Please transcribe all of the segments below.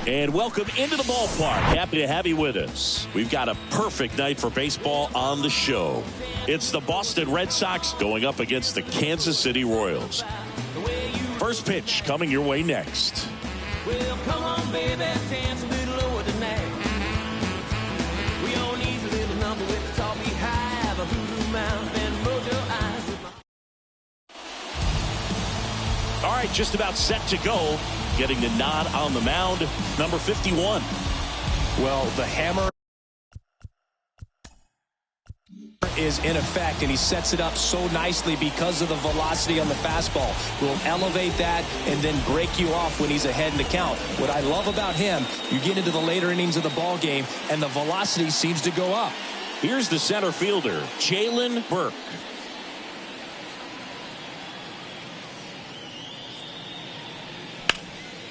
And welcome into the ballpark. Happy to have you with us. We've got a perfect night for baseball on the show. It's the Boston Red Sox going up against the Kansas City Royals. First pitch coming your way next. Well, come on, baby, dance a little lower tonight. We all need a little number with the top we have, a voodoo mouth and roll your eyes with my... All right, just about set to go. Getting the nod on the mound, number 51. Well, the hammer is in effect, and he sets it up so nicely because of the velocity on the fastball. Will elevate that and then break you off when he's ahead in the count. What I love about him, you get into the later innings of the ball game, and the velocity seems to go up. Here's the center fielder, Jalen Burke.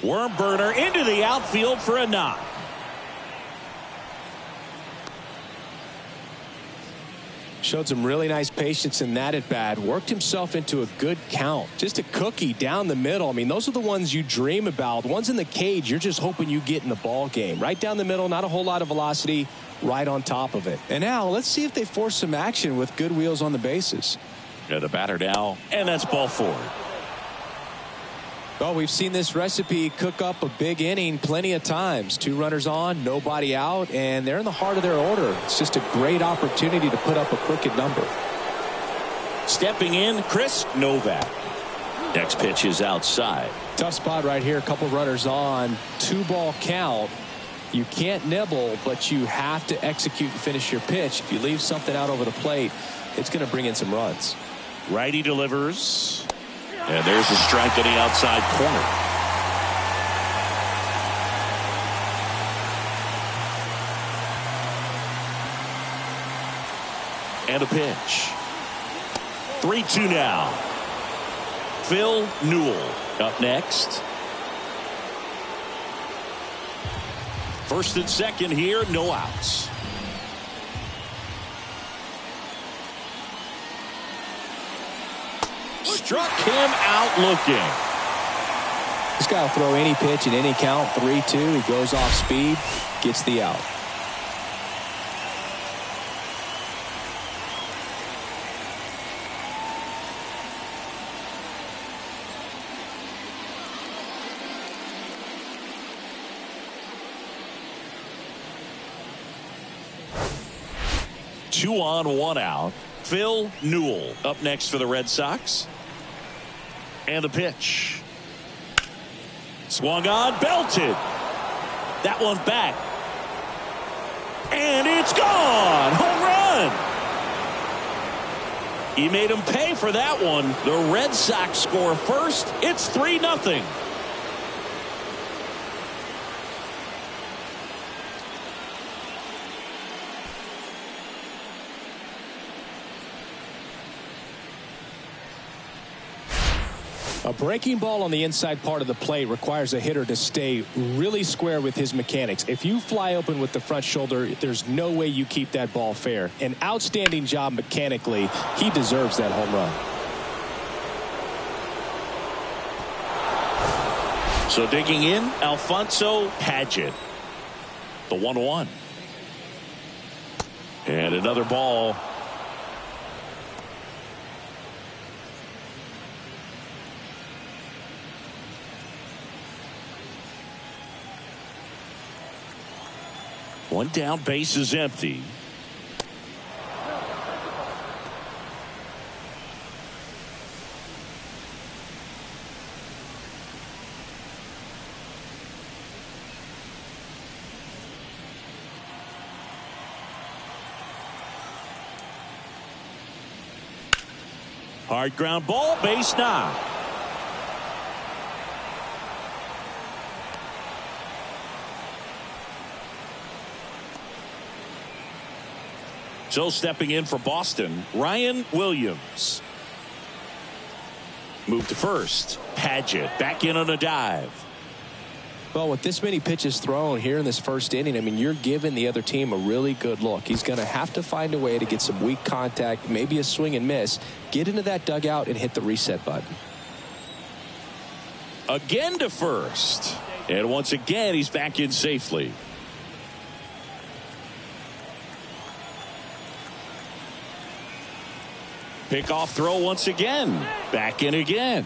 Worm burner into the outfield for a knock. Showed some really nice patience in that at bat. Worked himself into a good count. Just a cookie down the middle. I mean, those are the ones you dream about. Ones in the cage, you're just hoping you get in the ball game. Right down the middle, not a whole lot of velocity, right on top of it. And now, let's see if they force some action with good wheels on the bases. Yeah, the batter now, and that's ball 4. Well, we've seen this recipe cook up a big inning plenty of times. 2 runners on, nobody out, and they're in the heart of their order. It's just a great opportunity to put up a crooked number. Stepping in, Chris Novak. Next pitch is outside. Tough spot right here. A couple runners on. 2-ball count. You can't nibble, but you have to execute and finish your pitch. If you leave something out over the plate, it's going to bring in some runs. Righty delivers. And there's a strike on the outside corner. And a pitch. 3-2 now. Phil Newell up next. First and second here, no outs. Struck him out looking. This guy will throw any pitch in any count. 3-2. He goes off speed, gets the out. Two on, one out. Phil Newell up next for the Red Sox. And the pitch. Swung on, belted. That one back. And it's gone. Home run. He made him pay for that one. The Red Sox score first. It's 3-0. A breaking ball on the inside part of the plate requires a hitter to stay really square with his mechanics. If you fly open with the front shoulder, there's no way you keep that ball fair. An outstanding job mechanically. He deserves that home run. So digging in, Alfonso Padgett. The 1-1. And another ball. One down, base is empty. Hard ground ball, base knock. So stepping in for Boston, Ryan Williams. Move to first. Padgett back in on a dive. Well, with this many pitches thrown here in this first inning, I mean, you're giving the other team a really good look. He's going to have to find a way to get some weak contact, maybe a swing and miss, get into that dugout and hit the reset button. Again to first. And once again, he's back in safely. Pickoff throw once again. Back in again.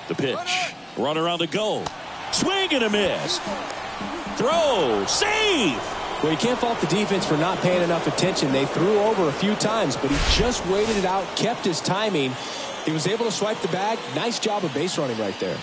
The pitch. Runner on the go. Swing and a miss. Throw. Save. Well, you can't fault the defense for not paying enough attention. They threw over a few times, but he just waited it out, kept his timing. He was able to swipe the bag. Nice job of base running right there.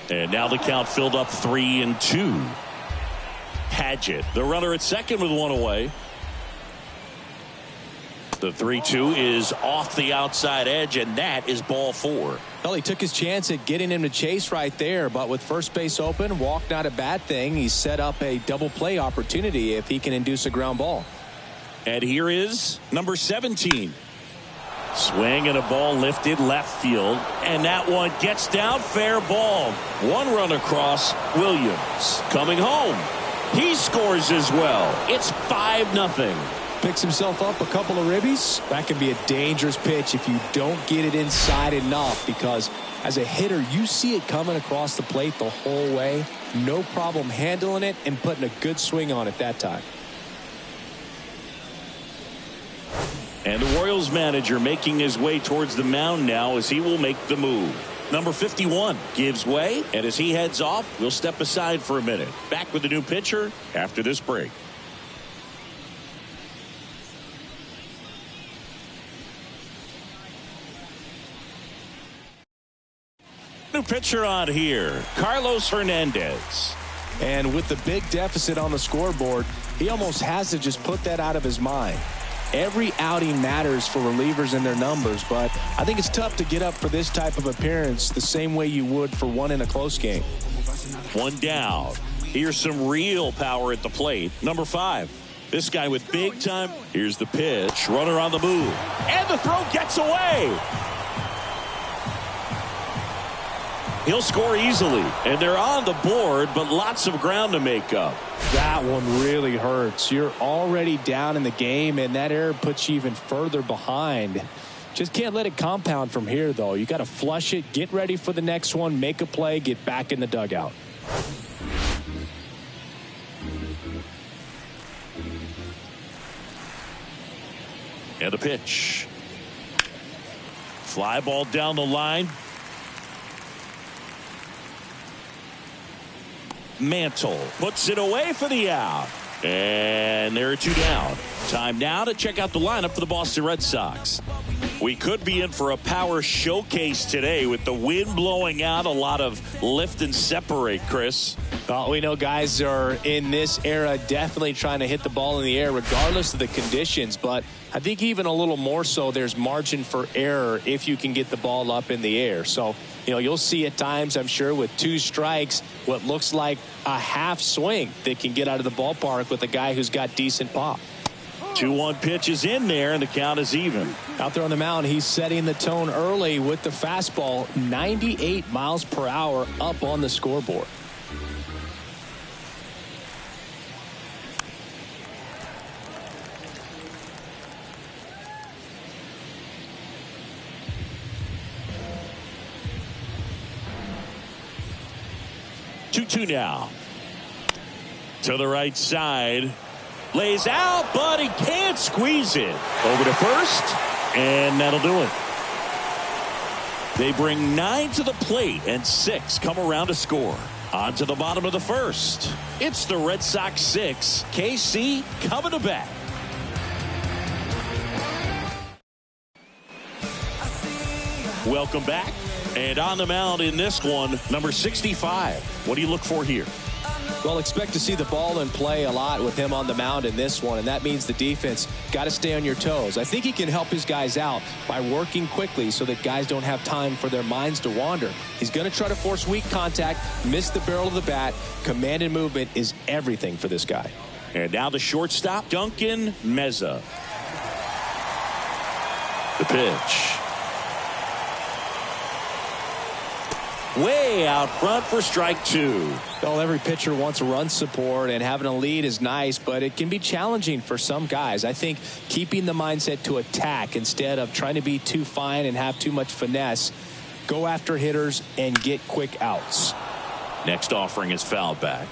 And now the count filled up 3-2. Padgett, the runner at second with one away. The 3-2 is off the outside edge, and that is ball 4. Well, he took his chance at getting him to chase right there, but with first base open, walk not a bad thing. He set up a double play opportunity if he can induce a ground ball. And here is number 17. Swing and a ball lifted left field, and that one gets down, fair ball. One run across. Williams coming home. He scores as well. It's 5-0. Picks himself up a couple of ribbies. That can be a dangerous pitch if you don't get it inside enough, because as a hitter, you see it coming across the plate the whole way. No problem handling it and putting a good swing on it that time. And the Royals manager making his way towards the mound now as he will make the move. Number 51 gives way, and as he heads off, we'll step aside for a minute. Back with the new pitcher after this break. New pitcher on here, Carlos Hernandez. And with the big deficit on the scoreboard, he almost has to just put that out of his mind. Every outing matters for relievers and their numbers, but I think it's tough to get up for this type of appearance the same way you would for one in a close game. One down. Here's some real power at the plate. Number 5. This guy with big time. Here's the pitch. Runner on the move. And the throw gets away. He'll score easily. And they're on the board, but lots of ground to make up. That one really hurts. You're already down in the game, and that error puts you even further behind. Just can't let it compound from here, though. You got to flush it, get ready for the next one, make a play, get back in the dugout. And the pitch. Fly ball down the line. Mantle puts it away for the out. And there are 2 down. Time now to check out the lineup for the Boston Red Sox. We could be in for a power showcase today with the wind blowing out. A lot of lift and separate, Chris. Well, we know guys are in this era definitely trying to hit the ball in the air regardless of the conditions, but I think even a little more so there's margin for error if you can get the ball up in the air. So, you'll see at times, I'm sure, with 2 strikes, what looks like a half swing that can get out of the ballpark with a guy who's got decent pop. 2-1 pitch is in there, and the count is even. Out there on the mound, he's setting the tone early with the fastball, 98 miles per hour up on the scoreboard. Two now. To the right side. Lays out, but he can't squeeze it. Over to first, and that'll do it. They bring 9 to the plate, and 6 come around to score. On to the bottom of the first. It's the Red Sox 6. KC coming to bat. Welcome back. And on the mound in this one, number 65. What do you look for here? Well, expect to see the ball in play a lot with him on the mound in this one, and that means the defense got to stay on your toes. I think he can help his guys out by working quickly so that guys don't have time for their minds to wander. He's going to try to force weak contact, miss the barrel of the bat. Command and movement is everything for this guy. And now the shortstop, Duncan Meza. The pitch. way out front for strike two. Well, every pitcher wants run support, and having a lead is nice, but it can be challenging for some guys. I think keeping the mindset to attack instead of trying to be too fine and have too much finesse, go after hitters and get quick outs. Next offering is fouled back.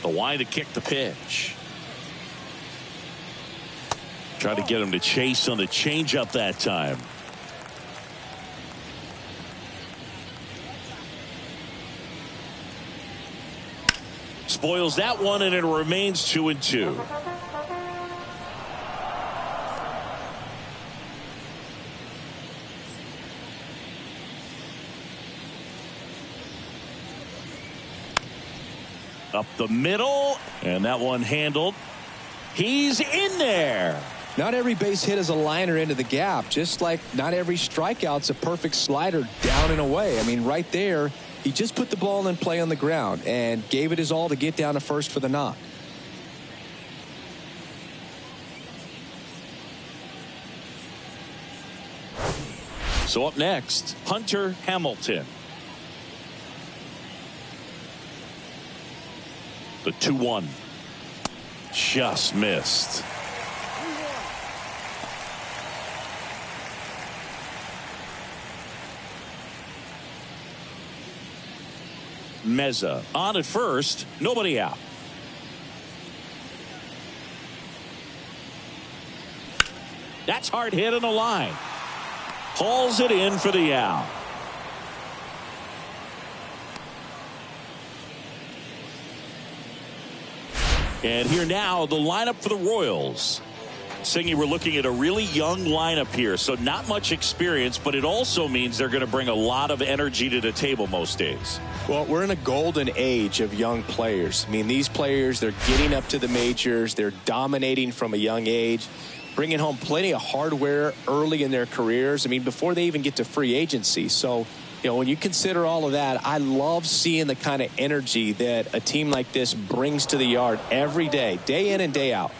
The wind to kick the pitch. Try to get him to chase on the changeup that time. Spoils that one, and it remains 2-2. Up the middle, and that one handled. He's in there. Not every base hit is a liner into the gap, just like not every strikeout's a perfect slider down and away. I mean, right there, he just put the ball in play on the ground and gave it his all to get down to first for the knock. So up next, Hunter Hamilton. The 2-1. Just missed. Meza on at first, nobody out. That's hard hit on the line. Hauls it in for the out. And here now, the lineup for the Royals. Singy, we're looking at a really young lineup here, so not much experience, but it also means they're going to bring a lot of energy to the table most days. Well, we're in a golden age of young players. I mean, these players, they're getting up to the majors. They're dominating from a young age, bringing home plenty of hardware early in their careers. I mean, before they even get to free agency. So, you know, when you consider all of that, I love seeing the kind of energy that a team like this brings to the yard every day, day in and day out.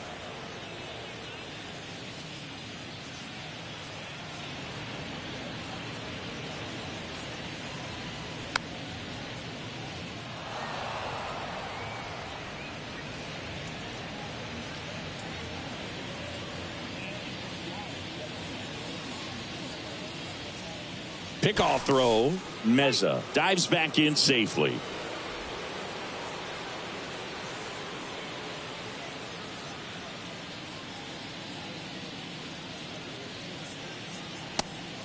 Pickoff throw. Meza dives back in safely.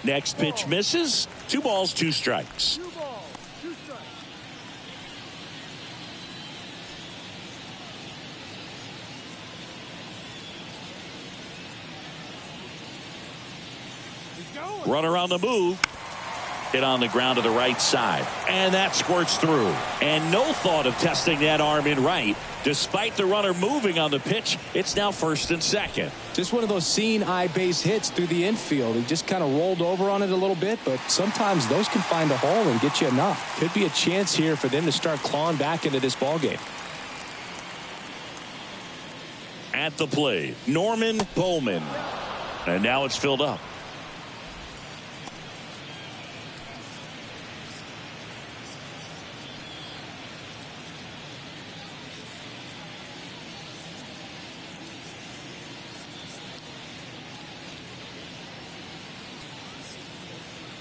Next pitch misses. 2 balls, 2 strikes. Runner on the move. Hit on the ground to the right side. And that squirts through. And no thought of testing that arm in right. Despite the runner moving on the pitch, it's now first and second. Just one of those seeing eye base hits through the infield. He just kind of rolled over on it a little bit, but sometimes those can find a hole and get you a knock. Could be a chance here for them to start clawing back into this ball game. At the plate, Norman Bowman. And now it's filled up.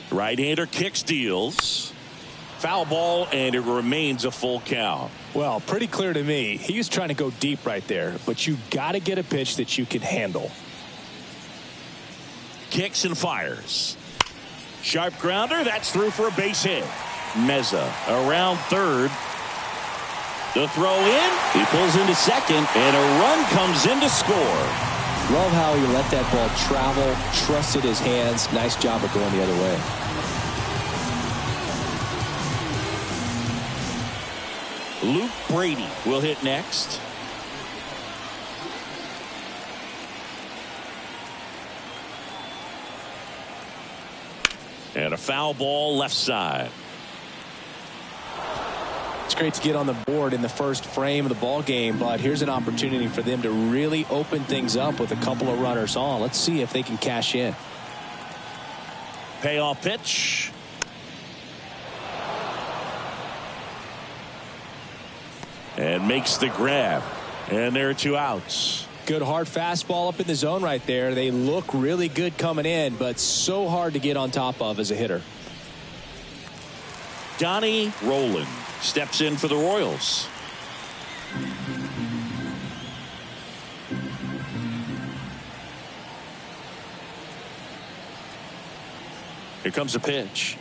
Right-hander kicks, deals. Foul ball, and it remains a full count. Well, pretty clear to me. He was trying to go deep right there, but you got to get a pitch that you can handle. Kicks and fires. Sharp grounder. That's through for a base hit. Meza around third. The throw in. He pulls into second, and a run comes in to score. Love how he let that ball travel, trusted his hands. Nice job of going the other way. Luke Brady will hit next. And a foul ball left side. great to get on the board in the first frame of the ball game, but here's an opportunity for them to really open things up with a couple of runners on. Let's see if they can cash in. Payoff pitch. And makes the grab. And there are 2 outs. Good hard fastball up in the zone right there. They look really good coming in, but so hard to get on top of as a hitter. Donnie Roland steps in for the Royals. Here comes a pitch.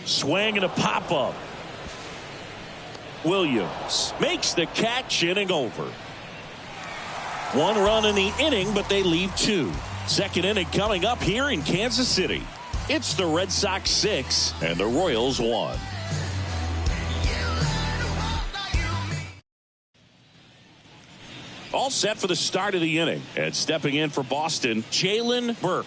Swing and a pop-up. Williams makes the catch, inning over. 1 run in the inning, but they leave 2. Second inning coming up here in Kansas City. It's the Red Sox 6 and the Royals 1. All set for the start of the inning. And stepping in for Boston, Jalen Burke.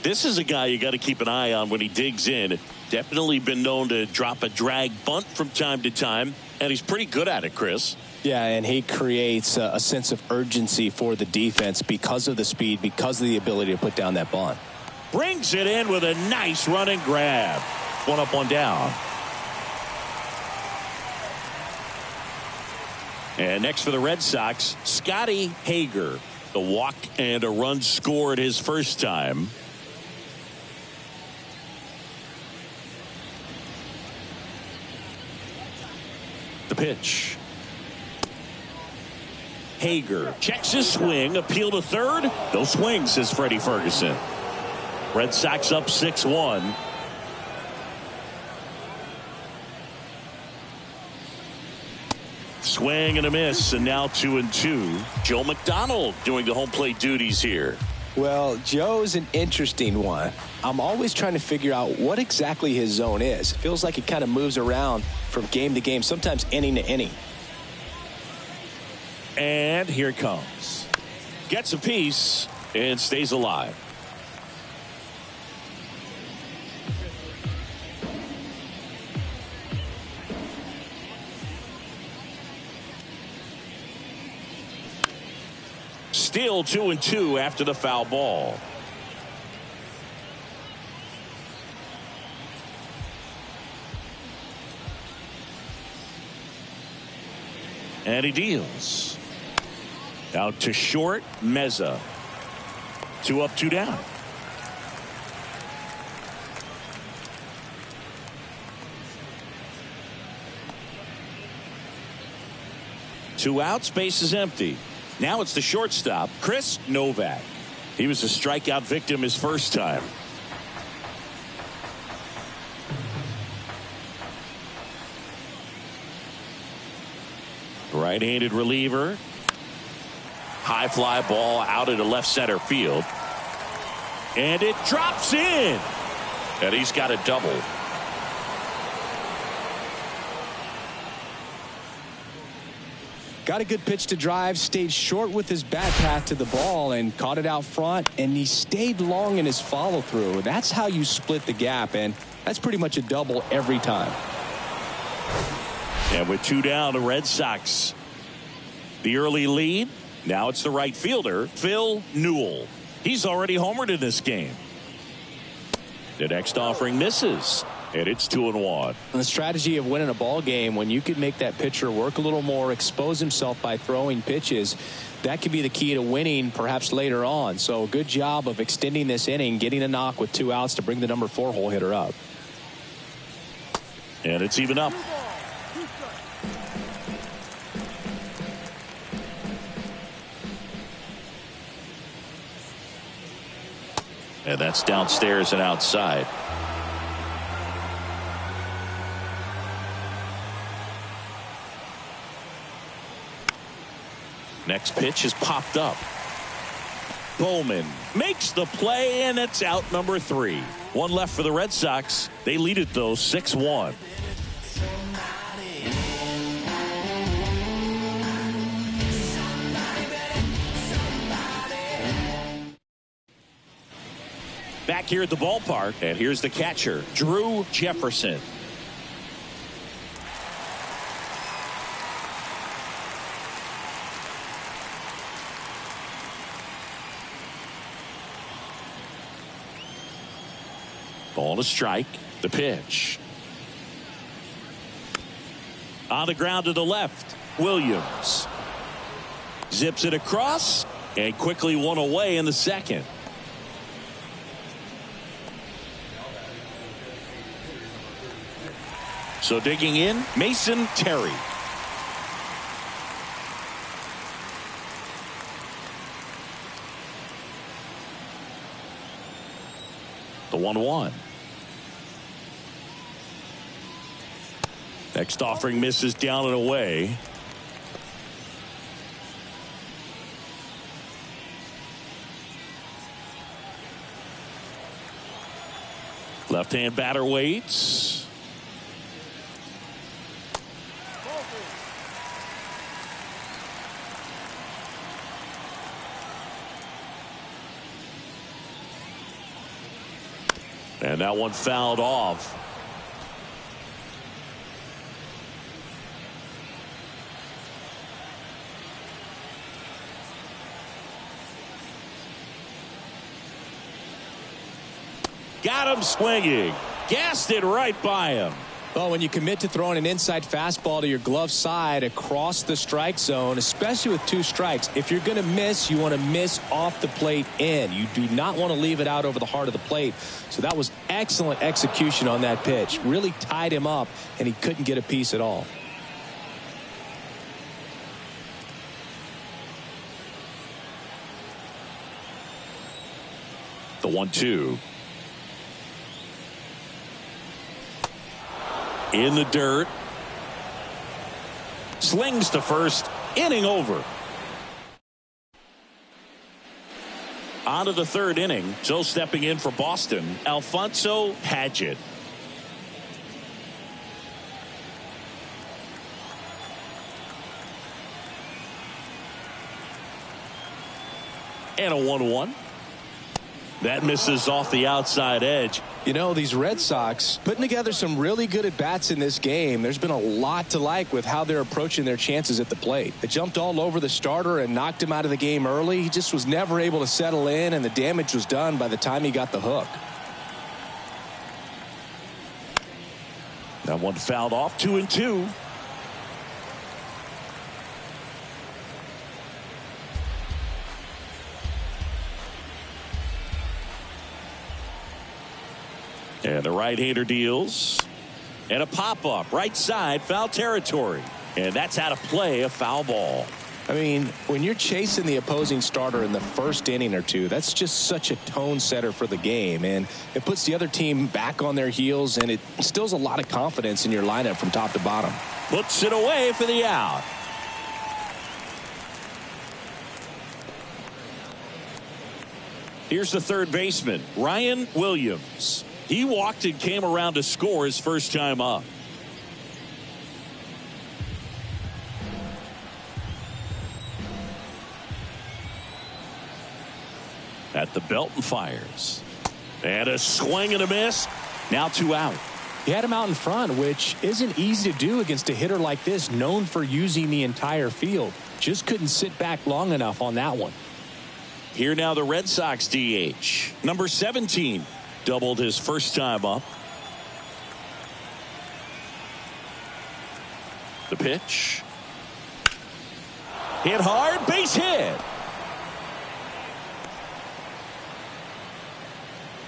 This is a guy you got to keep an eye on when he digs in. Definitely been known to drop a drag bunt from time to time, and he's pretty good at it, Chris. Yeah, and he creates a sense of urgency for the defense because of the speed, because of the ability to put down that bunt. Brings it in with a nice running grab. 1 up, 1 down. And next for the Red Sox, Scotty Hager. The walk and a run scored his first time. The pitch. Hager checks his swing, appeal to third. No swing, says Freddie Ferguson. Red Sox up 6-1. Swing and a miss, and now 2-2. Joe McDonald doing the home plate duties here. Well, Joe's an interesting one. I'm always trying to figure out what exactly his zone is. It feels like it kind of moves around from game to game, sometimes inning to inning. And here it comes. Gets a piece and stays alive. Still 2-2 after the foul ball. And he deals. Out to short, Meza. 2 up, 2 down. Two outs, base is empty. Now it's the shortstop, Chris Novak. He was a strikeout victim his first time. Right-handed reliever. High fly ball out into left center field. And it drops in. And he's got a double. Got a good pitch to drive, stayed short with his bat path to the ball and caught it out front, and he stayed long in his follow through. That's how you split the gap, and that's pretty much a double every time. And with 2 down, the Red Sox. The early lead. Now it's the right fielder, Phil Newell. He's already homered in this game. The next offering misses. And it's 2-1. The strategy of winning a ball game, when you could make that pitcher work a little more, expose himself by throwing pitches, that could be the key to winning perhaps later on. So good job of extending this inning, getting a knock with 2 outs to bring the number 4 hole hitter up. And it's even up. And that's downstairs and outside. Next pitch is popped up. Bowman makes the play, and it's out number 3. 1 left for the Red Sox. They lead it, though, 6-1. Back here at the ballpark, and here's the catcher, Drew Jefferson. Ball to strike. The pitch. On the ground to the left. Williams zips it across and quickly one away in the second. So digging in, Mason Terry. The 1-1. Next offering misses down and away. Left-hand batter waits. And that one fouled off. Got him swinging. Gassed it right by him. Well, when you commit to throwing an inside fastball to your glove side across the strike zone, especially with 2 strikes, if you're going to miss, you want to miss off the plate in. You do not want to leave it out over the heart of the plate. So that was excellent execution on that pitch. Really tied him up, and he couldn't get a piece at all. The 1-2. In the dirt. Slings to first. Inning over. On to the 3rd inning. So stepping in for Boston, Alfonso Padgett. And a 1-1. That misses off the outside edge. You know, these Red Sox putting together some really good at-bats in this game. There's been a lot to like with how they're approaching their chances at the plate. They jumped all over the starter and knocked him out of the game early. He just was never able to settle in, and the damage was done by the time he got the hook. That one fouled off. 2-2. And the right-hander deals. And a pop-up. Right side, foul territory. And that's out of play, a foul ball. I mean, when you're chasing the opposing starter in the first inning or two, that's just such a tone setter for the game. And it puts the other team back on their heels, and it instills a lot of confidence in your lineup from top to bottom. Puts it away for the out. Here's the 3rd baseman, Ryan Williams. He walked and came around to score his first time up. At the belt and fires. And a swing and a miss. Now 2 out. He had him out in front, which isn't easy to do against a hitter like this, known for using the entire field. Just couldn't sit back long enough on that one. Here now the Red Sox DH. Number 17. Doubled his first time up. The pitch. Hit hard, base hit.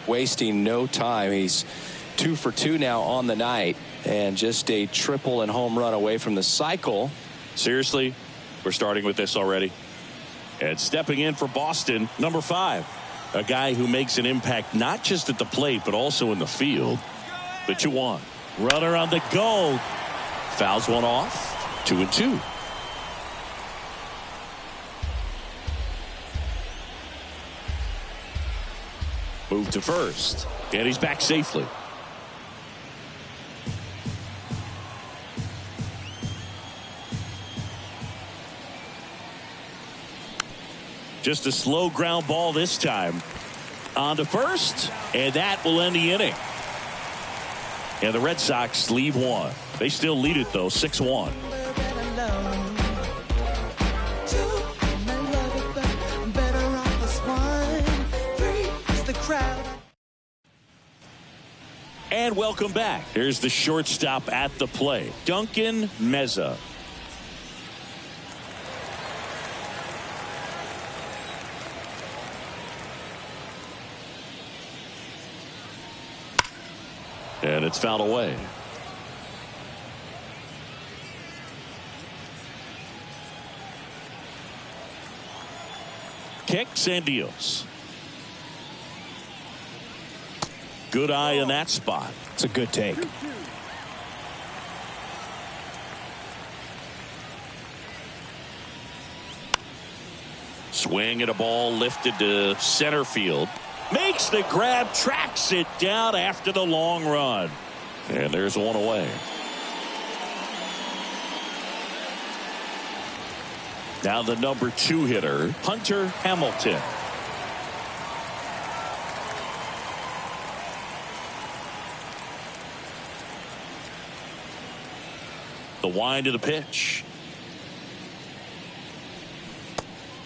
Wasting no time. He's 2 for 2 now on the night, and just a triple and home run away from the cycle. Seriously, we're starting with this already. And stepping in for Boston, number 5. A guy who makes an impact not just at the plate, but also in the field. The 2-1. Runner on the go. Fouls one off. 2-2. Move to first. And he's back safely. Just a slow ground ball this time. On to first, and that will end the inning. And the Red Sox leave 1. They still lead it, though, 6-1. And welcome back. Here's the shortstop at the plate, Duncan Meza. And it's fouled away. Kicks and deals. Good eye in that spot. It's a good take. Swing at a ball lifted to center field. Makes the grab, tracks it down after the long run. And there's one away. Now the number 2 hitter, Hunter Hamilton. The wind of the pitch.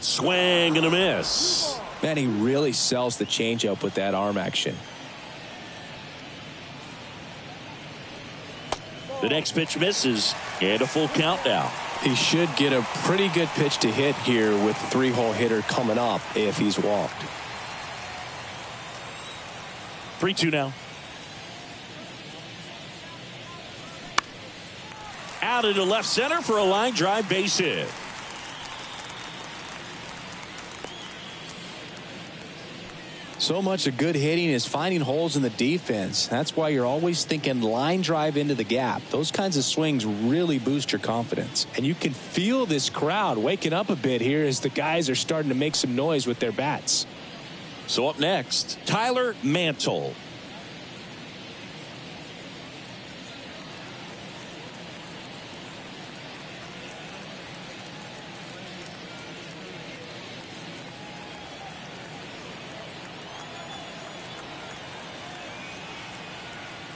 Swing and a miss. Man, he really sells the changeup with that arm action. The next pitch misses, and a full count now. He should get a pretty good pitch to hit here with the 3-hole hitter coming up if he's walked. 3-2 now. Out into left center for a line drive base hit. So much of good hitting is finding holes in the defense. That's why you're always thinking line drive into the gap. Those kinds of swings really boost your confidence. And you can feel this crowd waking up a bit here as the guys are starting to make some noise with their bats. So up next, Tyler Mantle.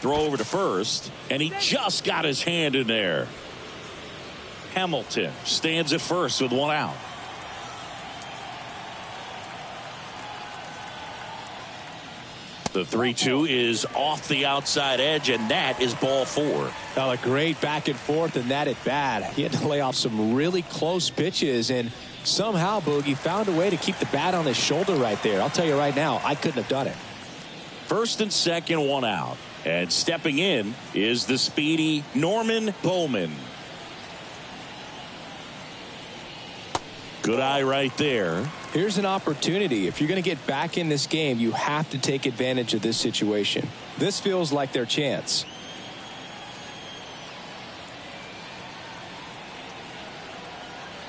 Throw over to first, and he just got his hand in there. Hamilton stands at first with one out. The 3-2 is off the outside edge, and that is ball 4. Now a great back and forth in that at bat. He had to lay off some really close pitches, and somehow Boogie found a way to keep the bat on his shoulder right there. I'll tell you right now, I couldn't have done it. First and second, one out. And stepping in is the speedy Norman Bowman. Good eye right there. Here's an opportunity. If you're going to get back in this game, you have to take advantage of this situation. This feels like their chance.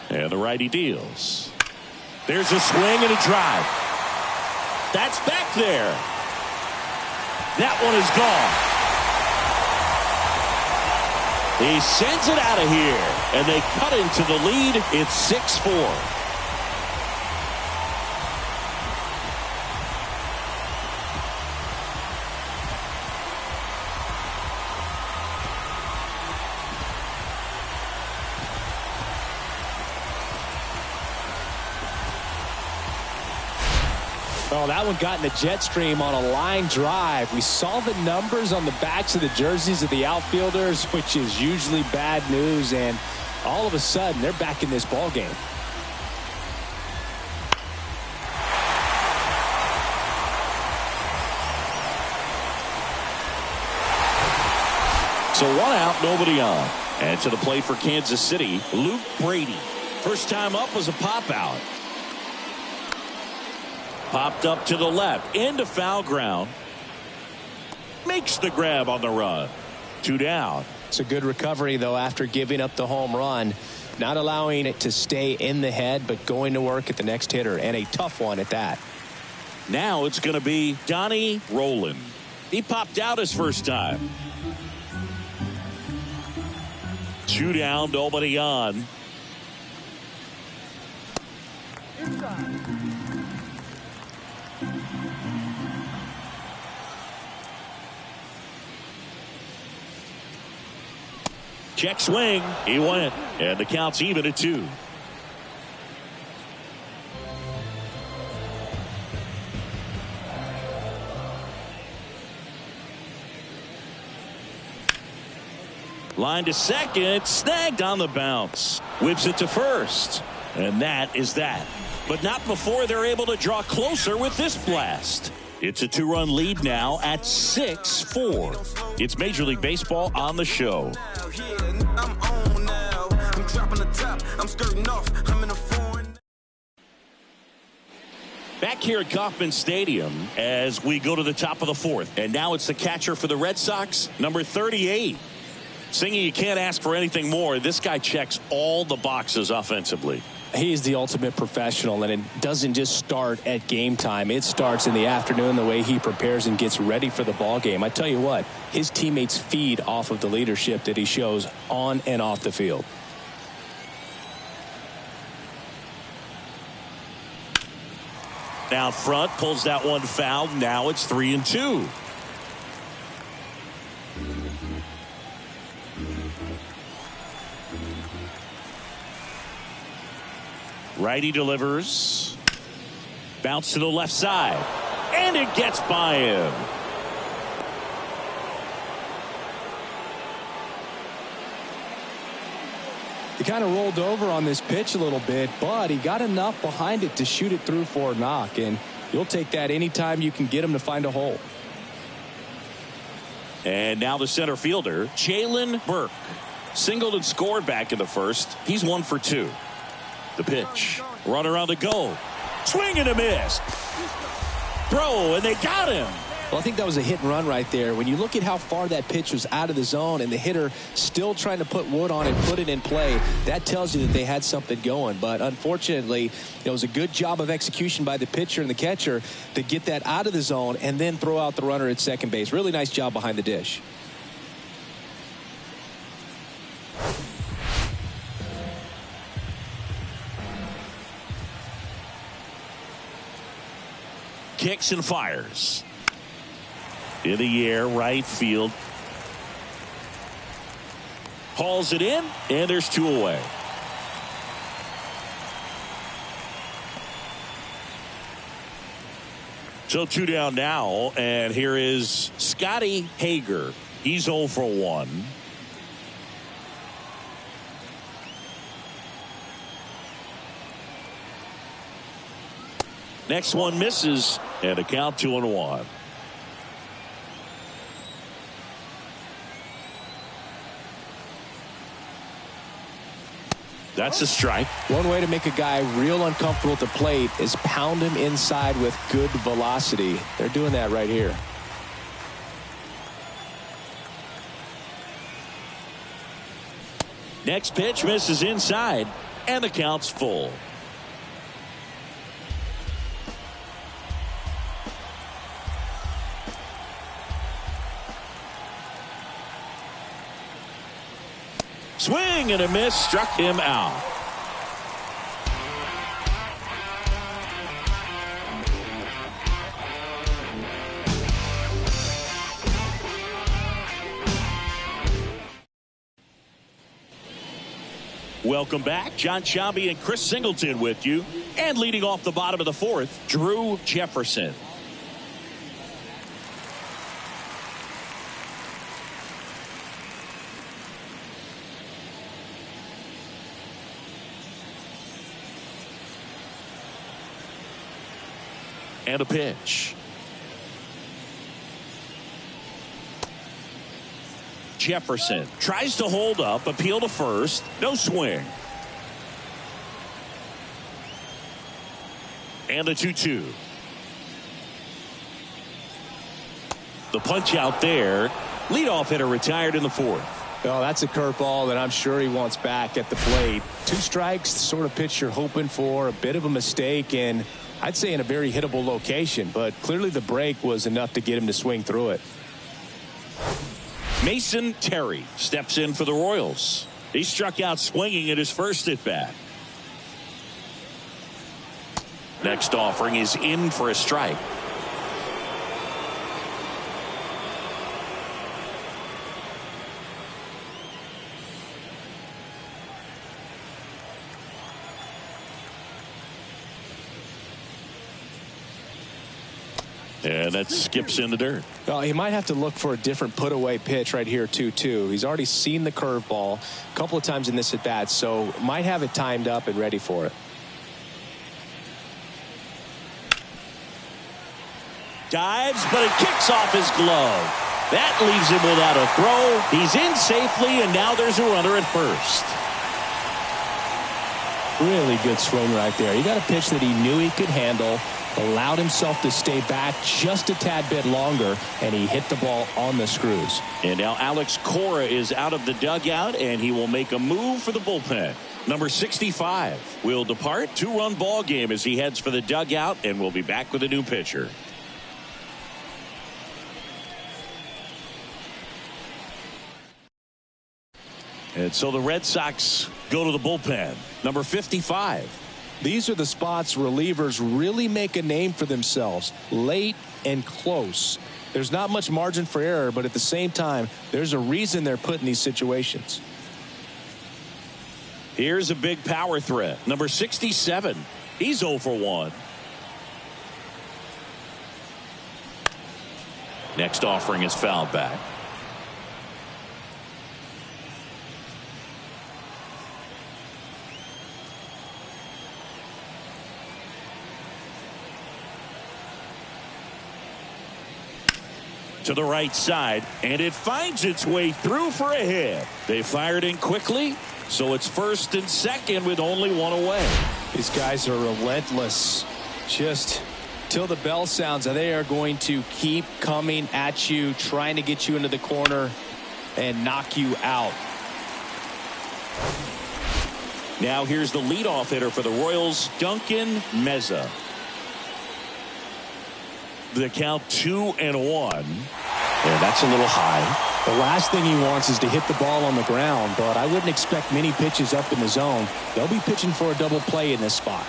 And the righty deals. There's a swing and a drive. That's back there. That one is gone. He sends it out of here, and they cut into the lead. It's 6-4. Oh, that one got in the jet stream on a line drive. We saw the numbers on the backs of the jerseys of the outfielders, which is usually bad news, and all of a sudden they're back in this ball game. So one out, nobody on. And to the plate for Kansas City, Luke Brady. First time up was a pop out. Popped up to the left, into foul ground. Makes the grab on the run. 2 down. It's a good recovery, though, after giving up the home run. Not allowing it to stay in the head, but going to work at the next hitter, and a tough one at that. Now it's going to be Donnie Roland. He popped out his first time. 2 down, nobody on. Check swing. He went. And the count's even at 2. Line to second, snagged on the bounce. Whips it to first. And that is that. But not before they're able to draw closer with this blast. It's a 2-run lead now at 6-4. It's Major League Baseball on the show. Back here at Kauffman Stadium as we go to the top of the fourth. And now it's the catcher for the Red Sox, number 38. Singing, you can't ask for anything more. This guy checks all the boxes offensively. He's the ultimate professional, and it doesn't just start at game time. It starts in the afternoon, the way he prepares and gets ready for the ball game. I tell you what, his teammates feed off of the leadership that he shows on and off the field. Out front, pulls that one foul. Now it's 3-2. Righty delivers. Bounce to the left side. And it gets by him. He kind of rolled over on this pitch a little bit, but he got enough behind it to shoot it through for a knock. And you'll take that anytime you can get him to find a hole. And now the center fielder, Jalen Burke. Singled and scored back in the first. He's 1 for 2. The pitch. Runner on the go. Swing and a miss. Throw, and they got him. Well, I think that was a hit and run right there. When you look at how far that pitch was out of the zone and the hitter still trying to put wood on it, put it in play, that tells you that they had something going. But unfortunately, it was a good job of execution by the pitcher and the catcher to get that out of the zone and then throw out the runner at second base. Really nice job behind the dish. Kicks and fires. In the air, right field. Hauls it in, and there's 2 away. So 2 down now, and here is Scotty Hager. He's 0 for 1. Next one misses, and a count 2-1. That's a strike. One way to make a guy real uncomfortable at the plate is pound him inside with good velocity. They're doing that right here. Next pitch misses inside, and the count's full. Swing and a miss, struck him out. Welcome back. John Sciambi and Chris Singleton with you. And leading off the bottom of the fourth, Drew Jefferson. And a pitch. Jefferson tries to hold up, appeal to first, no swing. And the 2-2. The punch out there. Leadoff hitter retired in the fourth. Oh, that's a curveball that I'm sure he wants back at the plate. 2 strikes, the sort of pitch you're hoping for, a bit of a mistake, and I'd say in a very hittable location, but clearly the break was enough to get him to swing through it. Mason Terry steps in for the Royals. He struck out swinging at his first at bat. Next offering is in for a strike. And that skips in the dirt. Well, he might have to look for a different put-away pitch right here, 2-2. He's already seen the curveball a couple of times in this at-bat, so might have it timed up and ready for it. Dives, but it kicks off his glove. That leaves him without a throw. He's in safely, and now there's a runner at first. Really good swing right there. He got a pitch that he knew he could handle, allowed himself to stay back just a tad bit longer, and he hit the ball on the screws. And now Alex Cora is out of the dugout, and he will make a move for the bullpen. Number 65 will depart. 2-run ball game as he heads for the dugout, and we'll be back with a new pitcher. And so the Red Sox go to the bullpen. Number 55. These are the spots relievers really make a name for themselves. Late and close. There's not much margin for error, but at the same time, there's a reason they're put in these situations. Here's a big power threat. Number 67. He's 0 for 1. Next offering is fouled back. To the right side, and it finds its way through for a hit. They fired in quickly, so it's first and second with only one away. These guys are relentless. Just till the bell sounds, they are going to keep coming at you, trying to get you into the corner and knock you out. Now here's the leadoff hitter for the Royals, Duncan Meza. The count 2-1. And that's a little high. The last thing he wants is to hit the ball on the ground, but I wouldn't expect many pitches up in the zone. They'll be pitching for a double play in this spot.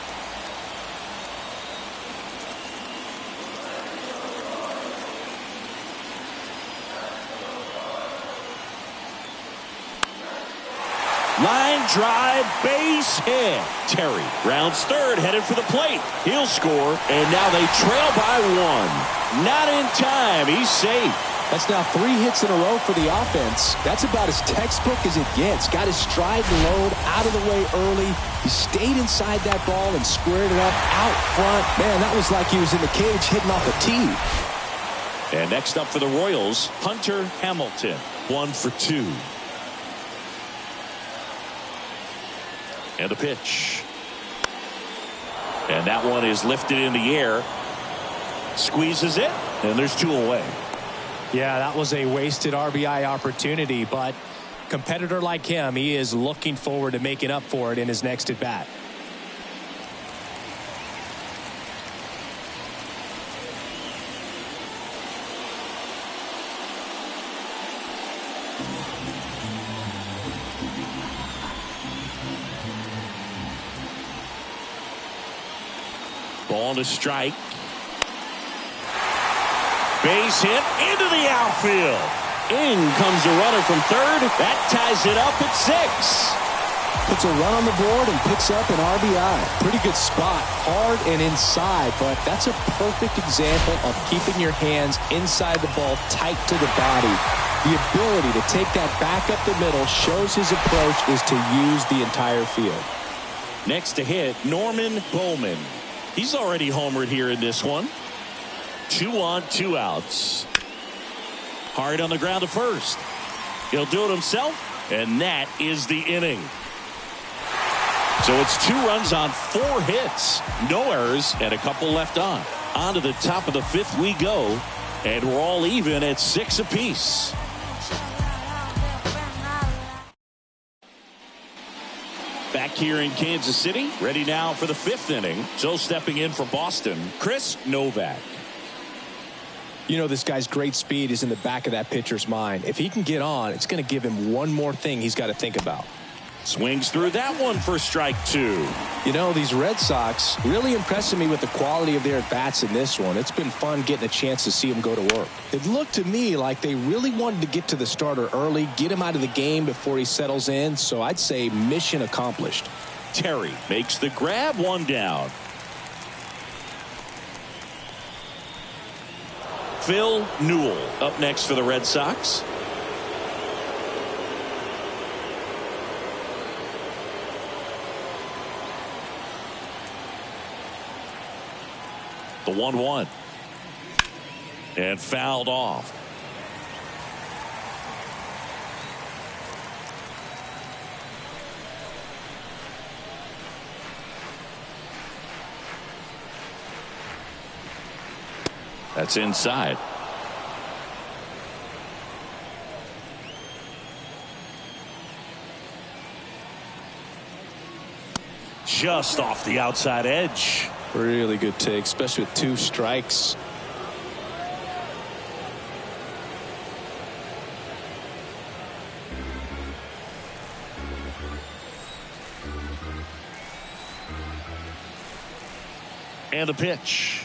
Line drive, base hit. Terry rounds third, headed for the plate. He'll score, and now they trail by 1. Not in time. He's safe. That's now 3 hits in a row for the offense. That's about as textbook as it gets. Got his stride and load out of the way early. He stayed inside that ball and squared it up out front. Man, that was like he was in the cage hitting off a tee. And next up for the Royals, Hunter Hamilton. 1 for 2. And the pitch. And that one is lifted in the air. Squeezes it, and there's 2 away. Yeah, that was a wasted RBI opportunity, but competitor like him, he is looking forward to making up for it in his next at bat. Ball to strike. Base hit into the outfield. In comes the runner from third. That ties it up at 6. Puts a run on the board and picks up an RBI. Pretty good spot. Hard and inside, but that's a perfect example of keeping your hands inside the ball tight to the body. The ability to take that back up the middle shows his approach is to use the entire field. Next to hit, Norman Bowman. He's already homered here in this one. 2 on, 2 outs. Hard on the ground to first. He'll do it himself, and that is the inning. So it's 2 runs on 4 hits. No errors and a couple left on. On to the top of the 5th we go, and we're all even at 6 apiece. Back here in Kansas City, ready now for the 5th inning. So stepping in for Boston, Chris Novak. You know, this guy's great speed is in the back of that pitcher's mind. If he can get on, it's going to give him one more thing he's got to think about. Swings through that one for strike 2. You know, these Red Sox really impressing me with the quality of their at-bats in this one. It's been fun getting a chance to see them go to work. It looked to me like they really wanted to get to the starter early, get him out of the game before he settles in, so I'd say mission accomplished. Terry makes the grab, 1 down. Phil Newell up next for the Red Sox. The 1-1. And fouled off. That's inside. Just off the outside edge. Really good take, especially with 2 strikes. And the pitch.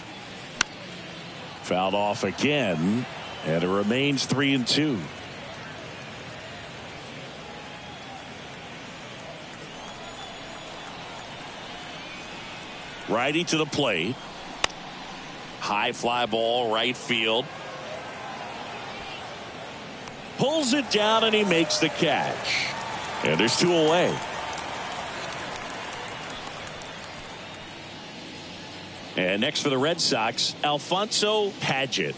Fouled off again, and it remains 3-2. Righty to the plate. High fly ball, right field. Pulls it down, and he makes the catch. And there's 2 away. And next for the Red Sox, Alfonso Padgett.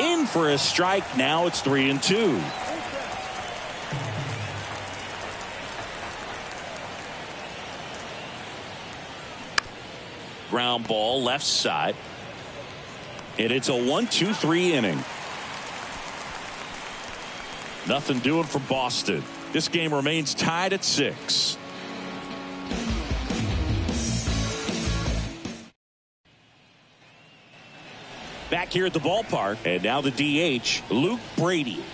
In for a strike. Now it's 3-2. Ground ball left side. And it's a 1-2-3 inning. Nothing doing for Boston. This game remains tied at 6. Back here at the ballpark, and now the DH, Luke Brady.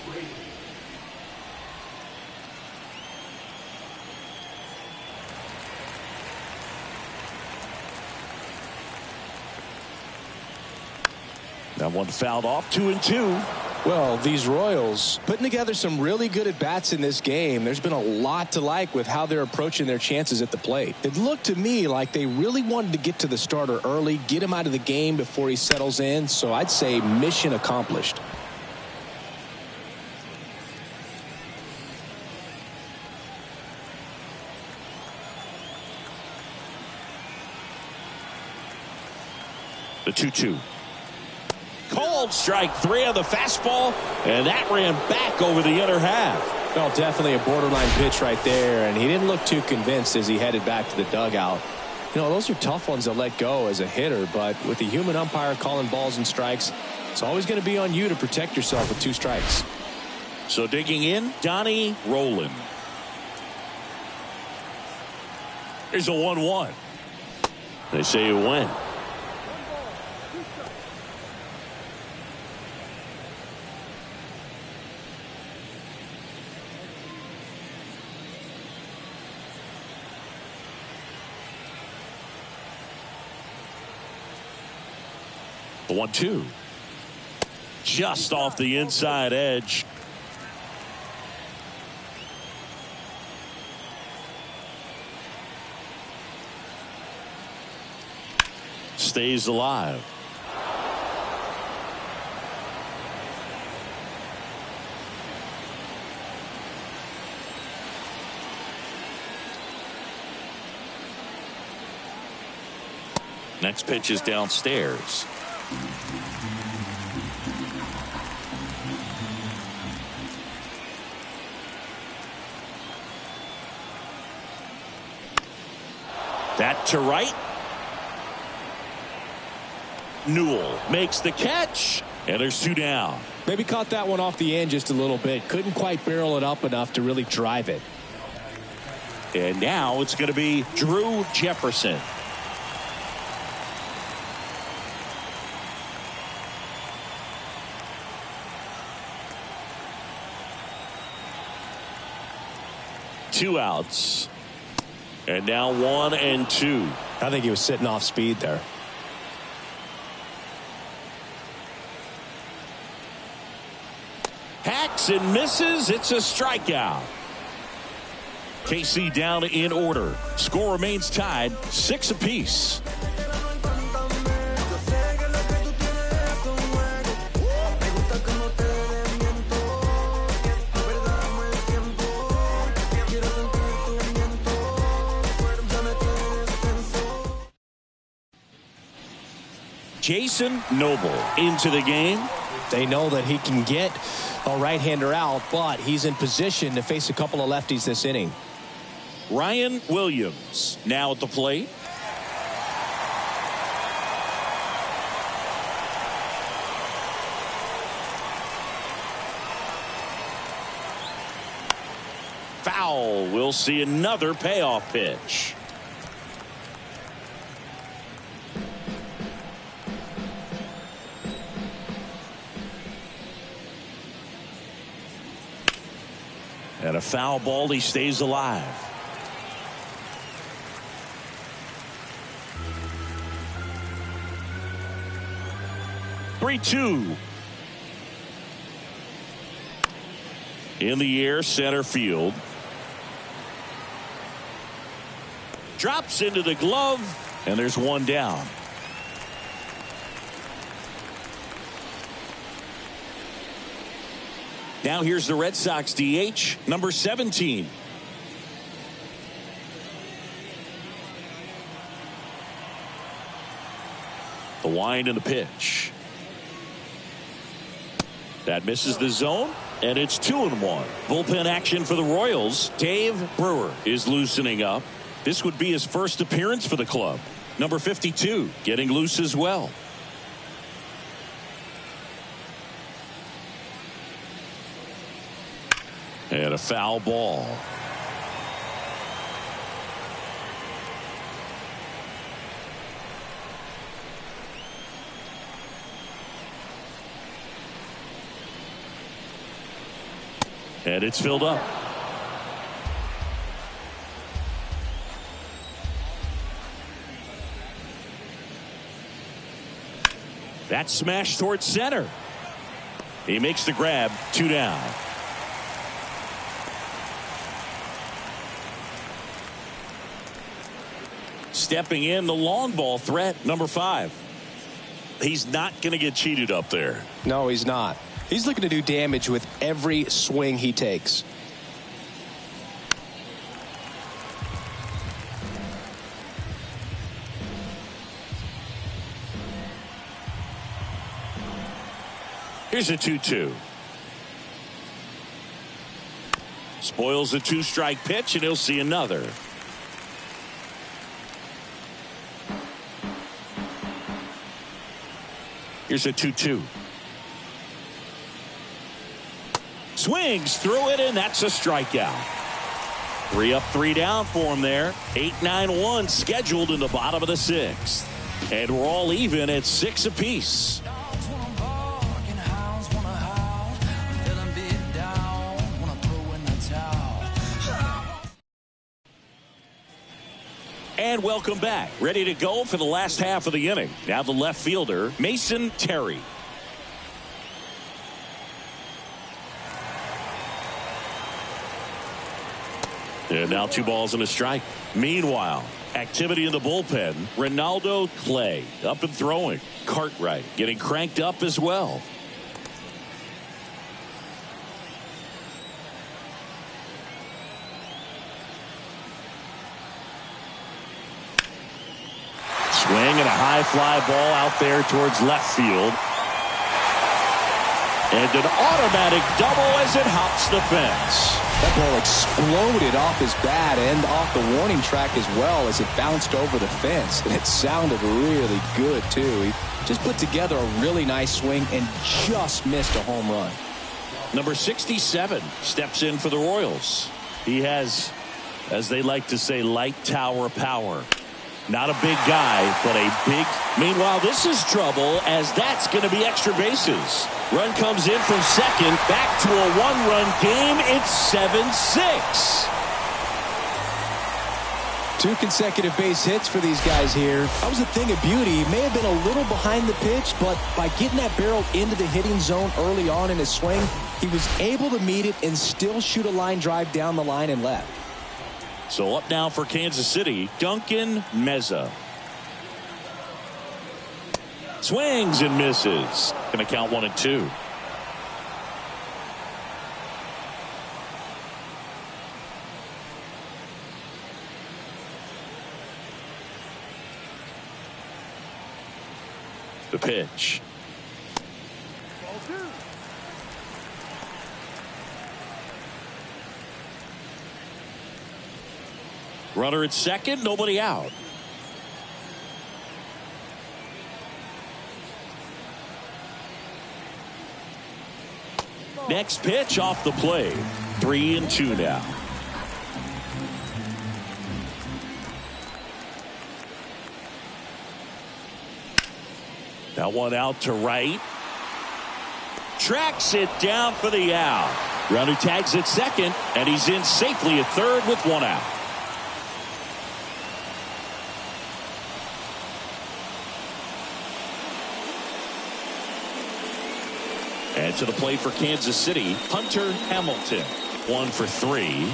That one fouled off. 2-2. Well, these Royals putting together some really good at-bats in this game. There's been a lot to like with how they're approaching their chances at the plate. It looked to me like they really wanted to get to the starter early, get him out of the game before he settles in. So I'd say mission accomplished. The 2-2. Called strike 3 on the fastball, and that ran back over the other half. Well, definitely a borderline pitch right there, and he didn't look too convinced as he headed back to the dugout. You know, those are tough ones to let go as a hitter, but with the human umpire calling balls and strikes, it's always going to be on you to protect yourself with 2 strikes. So digging in, Donnie Roland. Here's a 1-1. They say you win. The 1-2. Just off the inside edge. Stays alive. Next pitch is downstairs. That to right. Newell makes the catch, and there's 2 down. Maybe caught that one off the end just a little bit. Couldn't quite barrel it up enough to really drive it. And now it's going to be Drew Jefferson. Two outs. And now 1 and 2. I think he was sitting off speed there. Hacks and misses. It's a strikeout. KC down in order. Score remains tied 6 apiece. Jason Noble into the game. They know that he can get a right-hander out, but he's in position to face a couple of lefties this inning. Ryan Williams now at the plate. Foul. We'll see another payoff pitch. And a foul ball. He stays alive. Three-two. In the air, center field. Drops into the glove, and there's one down. Now here's the Red Sox DH, number 17. The wind and the pitch. That misses the zone, and it's 2-1. Bullpen action for the Royals. Dave Brewer is loosening up. This would be his first appearance for the club. Number 52 getting loose as well. And a foul ball. And it's filled up. That smash towards center. He makes the grab. 2 down. Stepping in, the long ball threat, number 5. He's not going to get cheated up there. No, he's not. He's looking to do damage with every swing he takes. Here's a 2-2. Spoils a 2-strike pitch, and he'll see another. Here's a 2-2. Swings through it, and that's a strikeout. 3 up, 3 down for him there. 8-9-1 scheduled in the bottom of the 6th. And we're all even at 6 apiece. And welcome back. Ready to go for the last half of the inning. Now the left fielder, Mason Terry. And now 2 balls and a strike. Meanwhile, activity in the bullpen. Ronaldo Clay up and throwing. Cartwright getting cranked up as well. Swing and a high fly ball out there towards left field. And an automatic double as it hops the fence. That ball exploded off his bat and off the warning track as well as it bounced over the fence. And it sounded really good, too. He just put together a really nice swing and just missed a home run. Number 67 steps in for the Royals. He has, as they like to say, light tower power. Not a big guy, but a big. Meanwhile, this is trouble as that's going to be extra bases. Run comes in from second. Back to a 1-run game. It's 7-6. 2 consecutive base hits for these guys here. That was a thing of beauty. He may have been a little behind the pitch, but by getting that barrel into the hitting zone early on in his swing, he was able to meet it and still shoot a line drive down the line and left. So up now for Kansas City, Duncan Meza. Swings and misses. Going to count 1-2. The pitch. Runner at second, nobody out. Next pitch off the plate. 3-2 now. That one out to right. Tracks it down for the out. Runner tags at second, and he's in safely at third with one out. And to the plate for Kansas City, Hunter Hamilton. 1 for 3.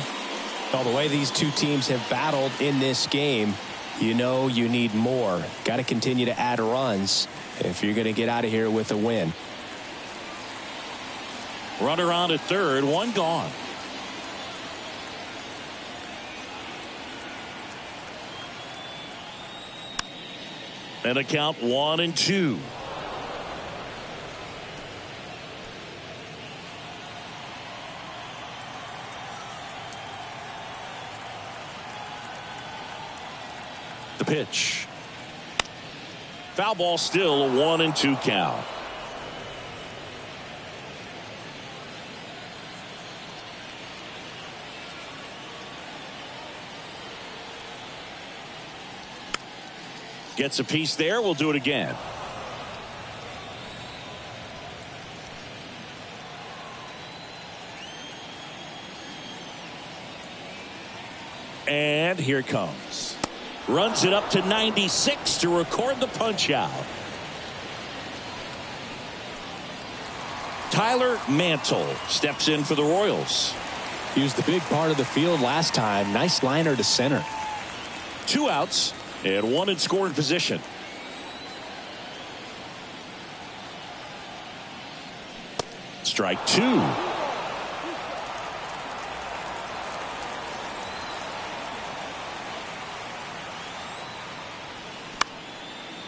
Well, the way these two teams have battled in this game, you know you need more. Got to continue to add runs if you're going to get out of here with a win. Runner on at third, one gone. And a count 1-2. The pitch. Foul ball, still a 1-2 count. Gets a piece there. We'll do it again. And here it comes. Runs it up to 96 to record the punch out. Tyler Mantle steps in for the Royals. He was the big part of the field last time. Nice liner to center. 2 outs and 1 in scoring position. Strike 2.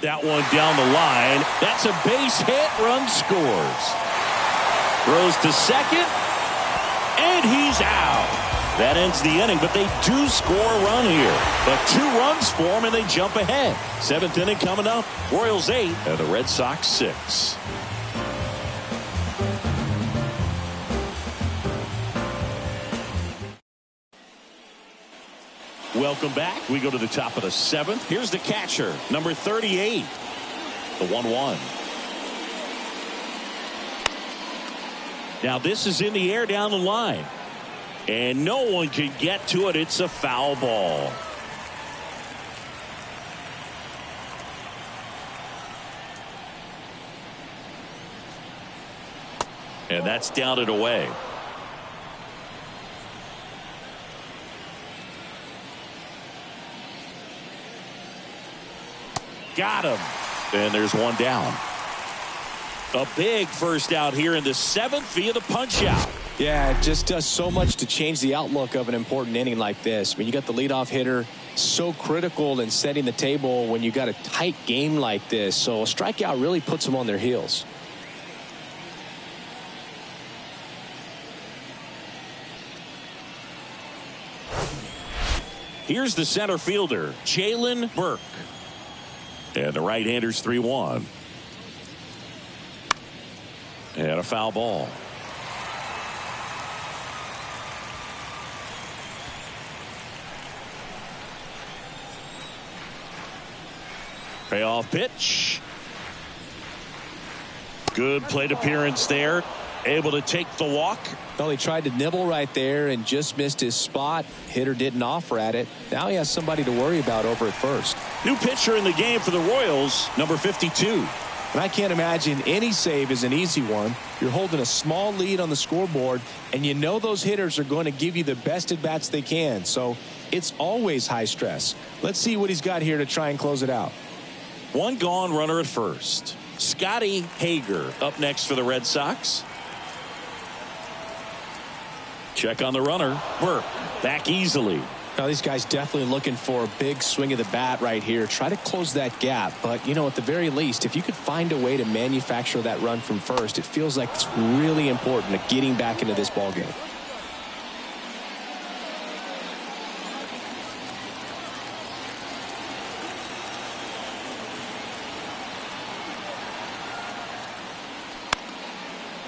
That one down the line. That's a base hit. Run scores. Throws to second. And he's out. That ends the inning, but they do score a run here. But 2 runs for them, and they jump ahead. 7th inning coming up. Royals 8 and the Red Sox 6. Welcome back. We go to the top of the 7th. Here's the catcher, number 38. The 1-1. Now this is in the air down the line. And no one can get to it. It's a foul ball. And that's down and away. Got him. And there's one down. A big first out here in the 7th via the punch out. Yeah, it just does so much to change the outlook of an important inning like this. I mean, you got the leadoff hitter, so critical in setting the table when you got a tight game like this. So a strikeout really puts them on their heels. Here's the center fielder, Jalen Burke. And the right-hander's 3-1. And a foul ball. Payoff pitch. Good plate appearance there. Able to take the walk. Well, he tried to nibble right there and just missed his spot. Hitter didn't offer at it. Now he has somebody to worry about over at first. New pitcher in the game for the Royals, number 52. And I can't imagine any save is an easy one. You're holding a small lead on the scoreboard, and you know those hitters are going to give you the best at-bats they can. So it's always high stress. Let's see what he's got here to try and close it out. One gone, runner at first. Scotty Hager up next for the Red Sox. Check on the runner. Burke back easily. Now these guys definitely looking for a big swing of the bat right here. Try to close that gap. But, you know, at the very least, if you could find a way to manufacture that run from first, it feels like it's really important to getting back into this ball game.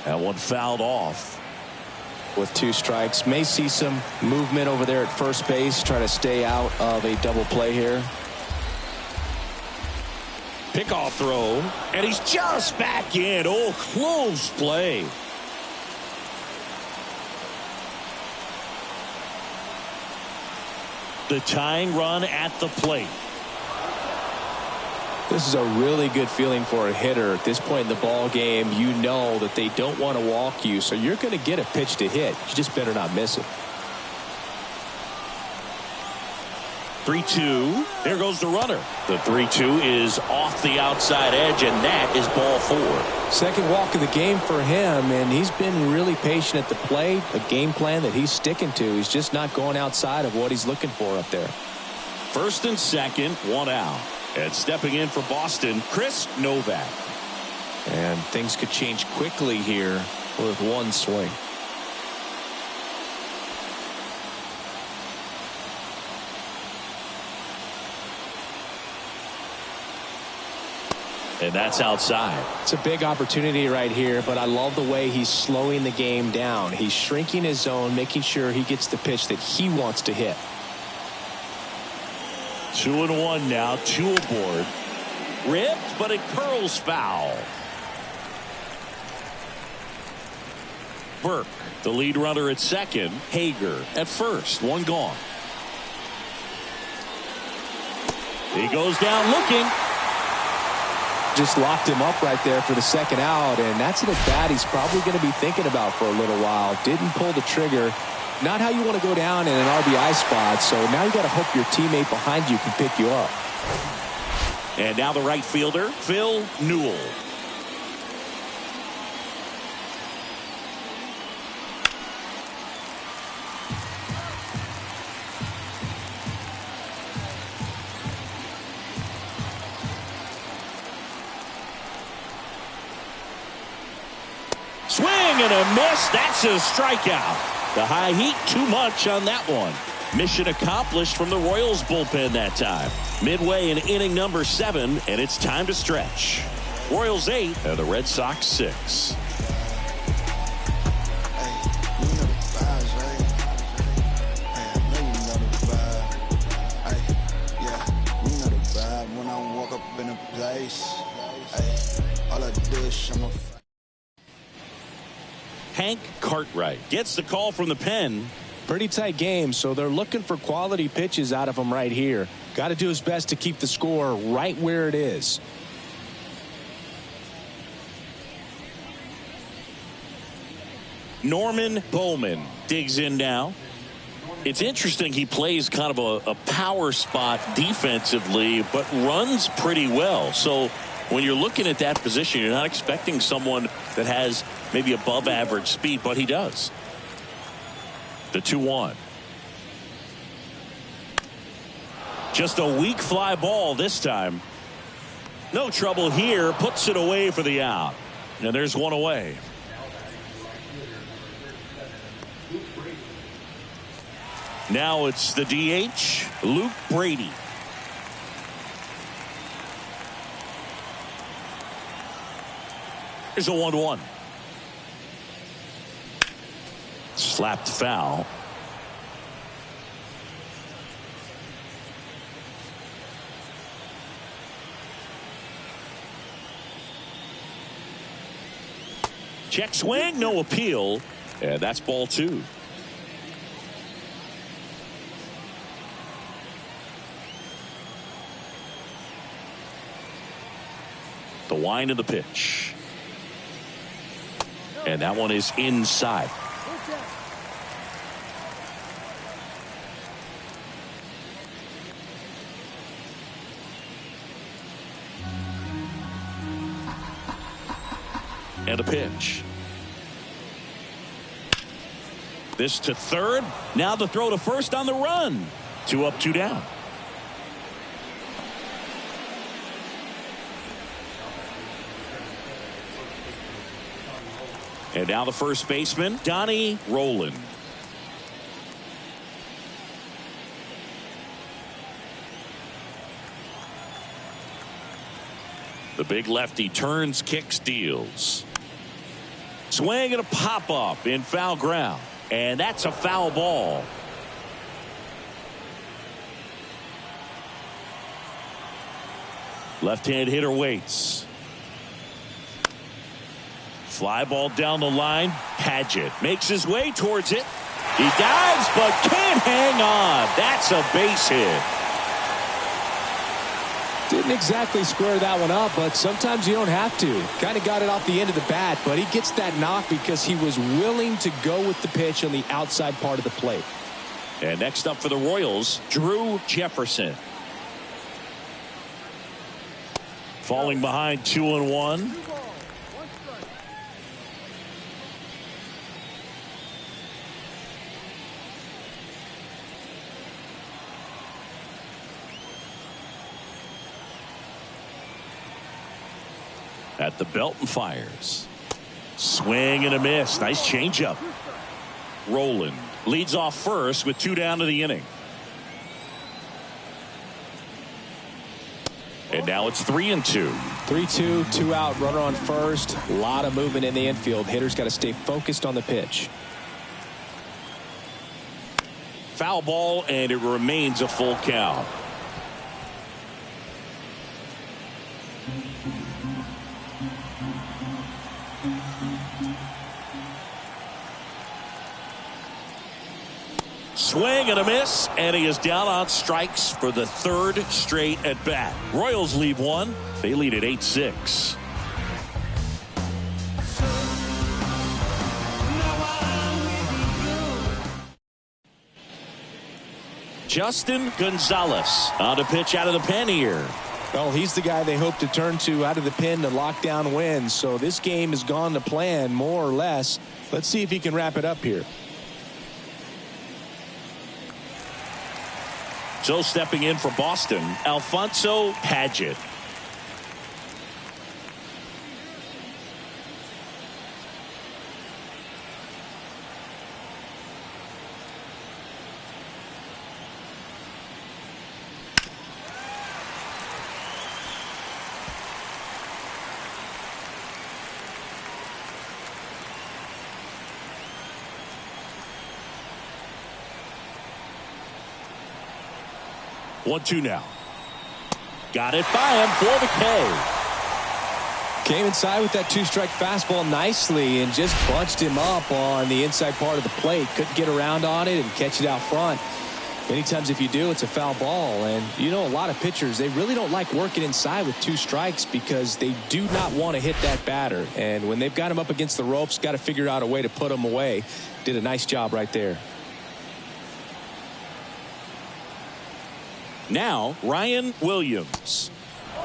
That one fouled off. With 2 strikes, may see some movement over there at first base. Try to stay out of a double play here. Pickoff throw, and he's just back in. Oh, close play. The tying run at the plate. This is a really good feeling for a hitter. At this point in the ball game, you know that they don't want to walk you, so you're going to get a pitch to hit. You just better not miss it. 3-2. There goes the runner. The 3-2 is off the outside edge, and that is ball 4. Second walk of the game for him, and he's been really patient at the plate. A game plan that he's sticking to. He's just not going outside of what he's looking for up there. First and second, 1 out. And stepping in for Boston, Chris Novak. And things could change quickly here with 1 swing. And that's outside. It's a big opportunity right here, but I love the way he's slowing the game down. He's shrinking his zone, making sure he gets the pitch that he wants to hit. 2-1 now, 2 aboard. Ripped, but it curls foul. Burke, the lead runner at second. Hager at first. 1 gone. He goes down looking. Just locked him up right there for the second out, and that's an at-bat he's probably going to be thinking about for a little while. Didn't pull the trigger. Not how you want to go down in an RBI spot, so now you got to hope your teammate behind you can pick you up. And now the right fielder, Phil Newell. Swing and a miss. That's a strikeout. The high heat, too much on that one. Mission accomplished from the Royals bullpen that time. Midway in inning number 7, and it's time to stretch. Royals 8 and the Red Sox 6. Hank Cartwright gets the call from the pen. Pretty tight game, so they're looking for quality pitches out of him right here. Got to do his best to keep the score right where it is. Norman Bowman digs in now. It's interesting, he plays kind of a power spot defensively, but runs pretty well. So when you're looking at that position, you're not expecting someone that has maybe above average speed, but he does. The 2-1. Just a weak fly ball this time. No trouble here. Puts it away for the out. And there's one away. Now it's the DH, Luke Brady. Here's a 1-1. Slapped foul. Check swing, no appeal. And that's ball 2. The wind of the pitch. And that one is inside. And a pitch. This to third. Now the throw to first on the run. 2 up, 2 down. And now the first baseman, Donnie Roland. The big lefty turns, kicks, deals. Swing and a pop up in foul ground. And that's a foul ball. Left-hand hitter waits. Fly ball down the line. Padgett makes his way towards it. He dives but can't hang on. That's a base hit. Didn't exactly square that one up, but sometimes you don't have to. Kind of got it off the end of the bat, but he gets that knock because he was willing to go with the pitch on the outside part of the plate. And next up for the Royals, Drew Jefferson. Falling behind 2-1. At the belt and fires. Swing and a miss. Nice changeup. Roland leads off first with 2 down to the inning. And now it's 3-2. 3-2, 2 out, runner on first. A lot of movement in the infield. Hitter's got to stay focused on the pitch. Foul ball, and it remains a full count. Swing and a miss, and he is down on strikes for the 3rd straight at bat. Royals lead 1. They lead at 8-6. Justin Gonzalez on a pitch out of the pen here. Well, he's the guy they hope to turn to out of the pen to lock down wins. So this game has gone to plan more or less. Let's see if he can wrap it up here. So stepping in for Boston, Alfonso Padgett. One, 2 now. Got it by him for the K. Came inside with that 2-strike fastball nicely and just bunched him up on the inside part of the plate. Couldn't get around on it and catch it out front. Many times if you do, it's a foul ball. And you know, a lot of pitchers, they really don't like working inside with 2 strikes because they do not want to hit that batter. And when they've got him up against the ropes, got to figure out a way to put him away. Did a nice job right there. Now Ryan Williams.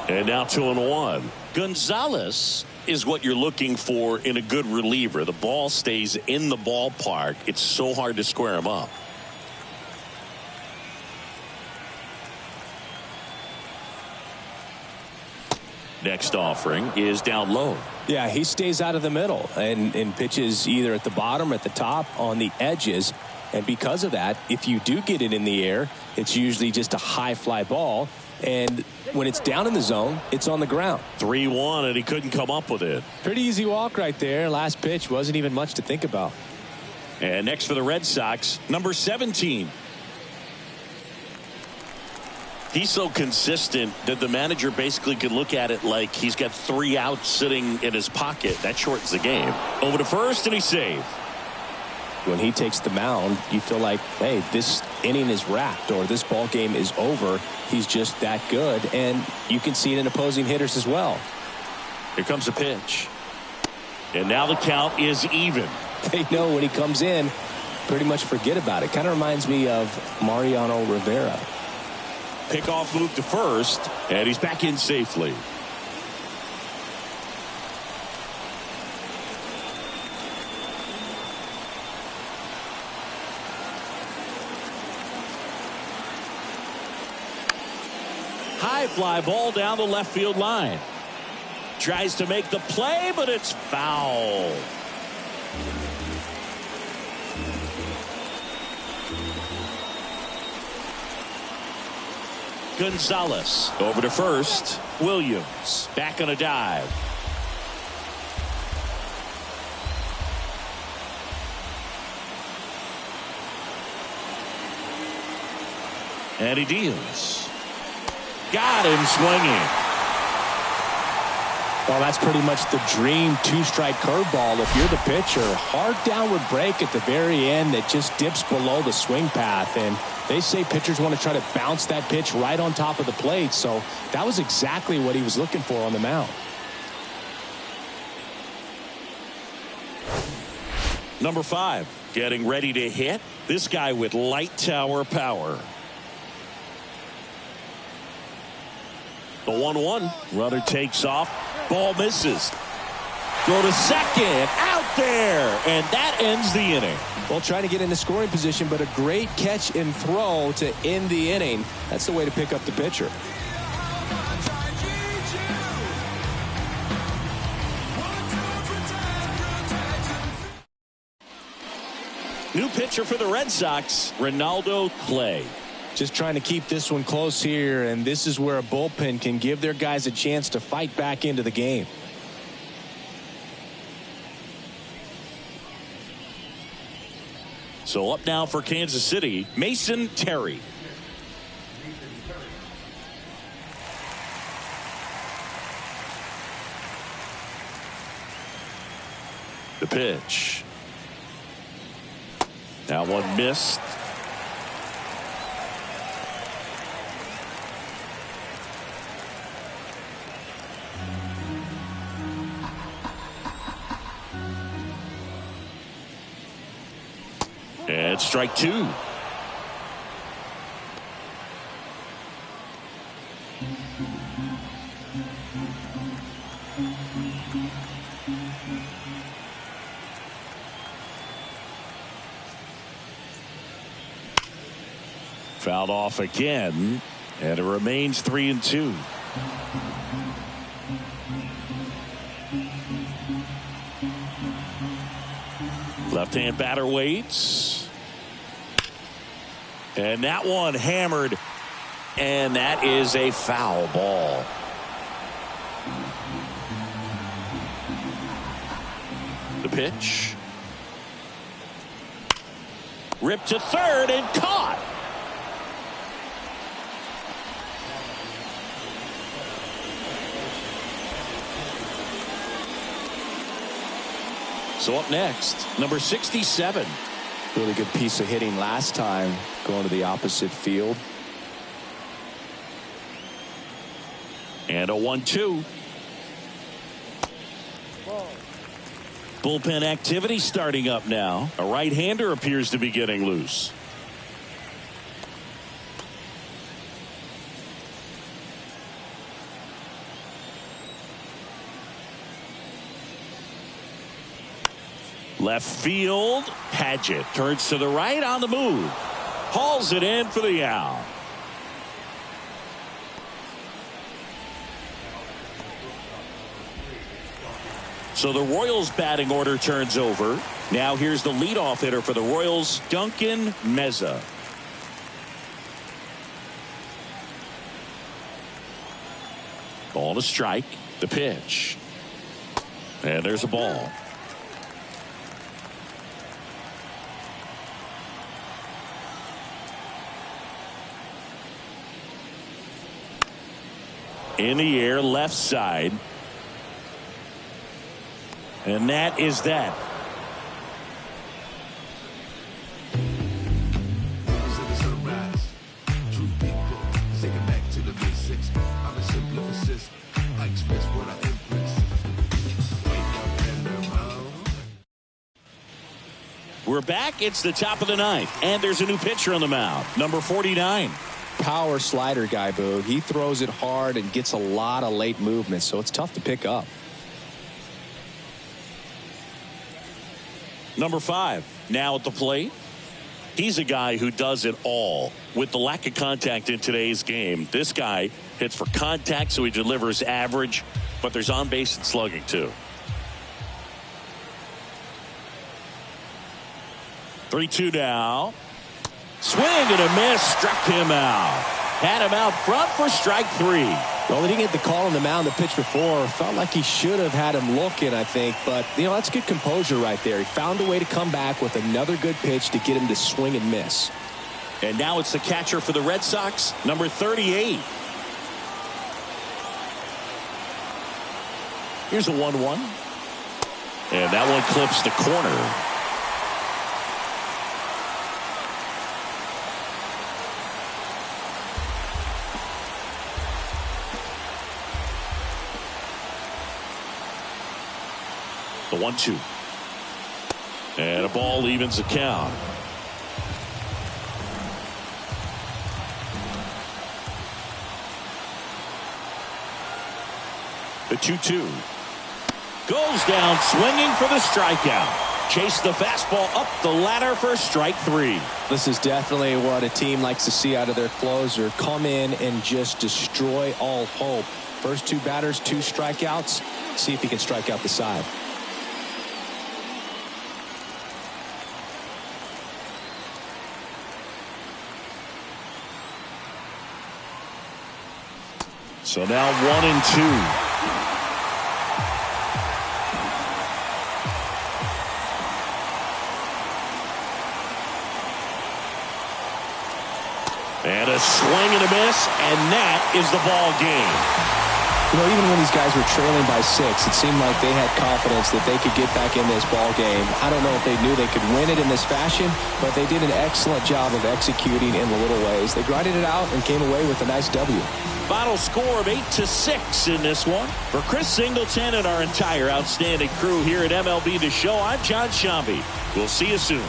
And now 2-1. Gonzalez is what you're looking for in a good reliever. The ball stays in the ballpark. It's so hard to square him up. Next offering is down low. Yeah, he stays out of the middle and pitches either at the bottom or at the top on the edges. And because of that, if you do get it in the air, it's usually just a high fly ball. And when it's down in the zone, it's on the ground. 3-1, and he couldn't come up with it. Pretty easy walk right there. Last pitch wasn't even much to think about. And next for the Red Sox, number 17. He's so consistent that the manager basically could look at it like he's got 3 outs sitting in his pocket. That shortens the game. Over to first, and he's saved. When he takes the mound, you feel like, hey, this inning is wrapped or this ball game is over. He's just that good, and you can see it in opposing hitters as well. Here comes a pitch. And now the count is even. They know when he comes in, pretty much forget about it. Kind of reminds me of Mariano Rivera. Pickoff move to first, and he's back in safely. High fly ball down the left field line. Tries to make the play, but it's foul. Gonzalez over to first. Williams back on a dive. And he deals. Got him swinging. Well, that's pretty much the dream two-strike curveball. If you're the pitcher, hard downward break at the very end that just dips below the swing path. And they say pitchers want to try to bounce that pitch right on top of the plate. So that was exactly what he was looking for on the mound. Number 5, getting ready to hit. This guy with light tower power. The 1-1. Runner takes off. Ball misses. Go to second. Out there. And that ends the inning. Well, trying to get into scoring position, but a great catch and throw to end the inning. That's the way to pick up the pitcher. New pitcher for the Red Sox, Ronaldo Clay. Just trying to keep this one close here, and this is where a bullpen can give their guys a chance to fight back into the game. So up now for Kansas City, Mason Terry. The pitch. That one missed. And strike 2. Fouled off again, and it remains 3-2. Left-hand batter waits. And that one hammered. And that is a foul ball. The pitch. Ripped to third and caught. So up next, number 67. Really good piece of hitting last time, going to the opposite field. And a 1-2. Bullpen activity starting up now. A right-hander appears to be getting loose. Left field, Padgett turns to the right on the move. Hauls it in for the out. So the Royals batting order turns over. Now here's the leadoff hitter for the Royals, Duncan Meza. Ball to strike. The pitch. And there's a ball. In the air, left side. And that is that. we're back. It's the top of the ninth, and there's a new pitcher on the mound, number 49. Power slider guy, Boog. He throws it hard and gets a lot of late movement, so it's tough to pick up. Number 5, now at the plate. He's a guy who does it all. With the lack of contact in today's game, this guy hits for contact, so he delivers average, but there's on base and slugging too. 3-2 now. Swing and a miss, struck him out. Had him out front for strike 3. Well, he didn't get the call on the mound the pitch before. Felt like he should have had him looking, I think. But, that's good composure right there. He found a way to come back with another good pitch to get him to swing and miss. And now it's the catcher for the Red Sox, number 38. Here's a 1-1. And that one clips the corner. The 1-2. And a ball evens the count. The 2-2. Goes down swinging for the strikeout. Chase the fastball up the ladder for strike 3. This is definitely what a team likes to see out of their closer. Come in and just destroy all hope. First 2 batters, 2 strikeouts. See if he can strike out the side. So now 1-2. And a swing and a miss, and that is the ball game. Even when these guys were trailing by 6, it seemed like they had confidence that they could get back in this ball game. I don't know if they knew they could win it in this fashion, but they did an excellent job of executing in the little ways. They grinded it out and came away with a nice W. Final score of 8-6 in this one. For Chris Singleton and our entire outstanding crew here at MLB The Show, I'm John Shambi. We'll see you soon.